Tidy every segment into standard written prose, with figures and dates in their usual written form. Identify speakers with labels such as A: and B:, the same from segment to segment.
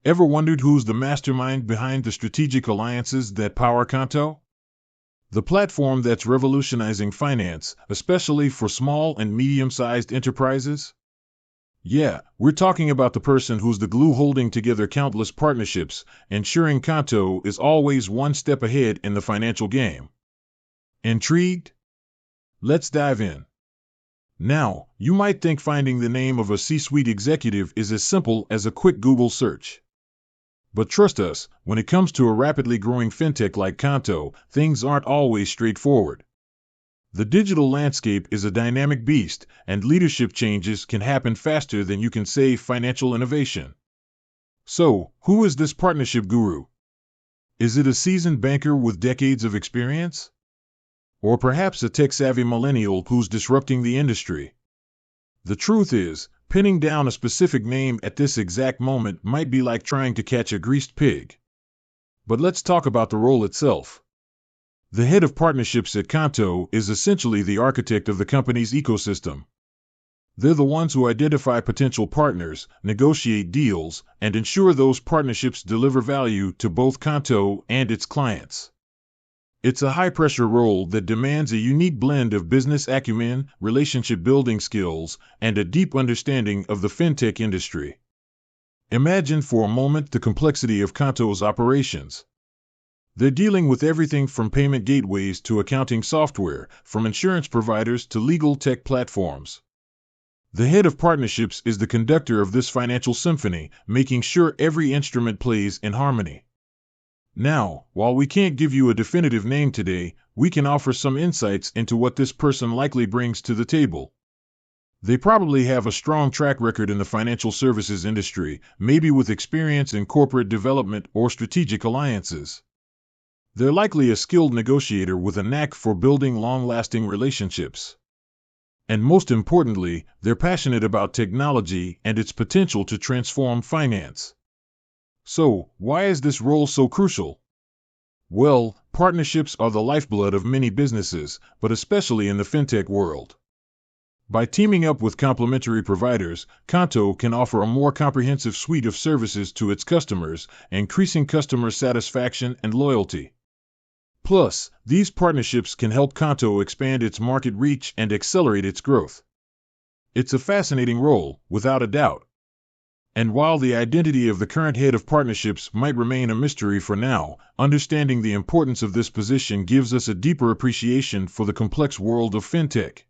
A: Ever wondered who's the mastermind behind the strategic alliances that power Qonto? The platform that's revolutionizing finance, especially for small and medium-sized enterprises? Yeah, we're talking about the person who's the glue holding together countless partnerships, ensuring Qonto is always one step ahead in the financial game. Intrigued? Let's dive in. Now, you might think finding the name of a C-suite executive is as simple as a quick Google search. But trust us, when it comes to a rapidly growing fintech like Qonto, things aren't always straightforward. The digital landscape is a dynamic beast, and leadership changes can happen faster than you can say financial innovation. So, who is this partnership guru? Is it a seasoned banker with decades of experience? Or perhaps a tech-savvy millennial who's disrupting the industry? The truth is, pinning down a specific name at this exact moment might be like trying to catch a greased pig. But let's talk about the role itself. The head of partnerships at Qonto is essentially the architect of the company's ecosystem. They're the ones who identify potential partners, negotiate deals, and ensure those partnerships deliver value to both Qonto and its clients. It's a high-pressure role that demands a unique blend of business acumen, relationship-building skills, and a deep understanding of the fintech industry. Imagine for a moment the complexity of Qonto's operations. They're dealing with everything from payment gateways to accounting software, from insurance providers to legal tech platforms. The head of partnerships is the conductor of this financial symphony, making sure every instrument plays in harmony. Now, while we can't give you a definitive name today, we can offer some insights into what this person likely brings to the table. They probably have a strong track record in the financial services industry, maybe with experience in corporate development or strategic alliances. They're likely a skilled negotiator with a knack for building long-lasting relationships. And most importantly, they're passionate about technology and its potential to transform finance. So, why is this role so crucial? Well, partnerships are the lifeblood of many businesses, but especially in the fintech world. By teaming up with complementary providers, Qonto can offer a more comprehensive suite of services to its customers, increasing customer satisfaction and loyalty. Plus, these partnerships can help Qonto expand its market reach and accelerate its growth. It's a fascinating role, without a doubt. And while the identity of the current head of partnerships might remain a mystery for now, understanding the importance of this position gives us a deeper appreciation for the complex world of fintech.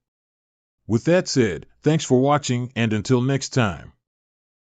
A: With that said, thanks for watching, and until next time.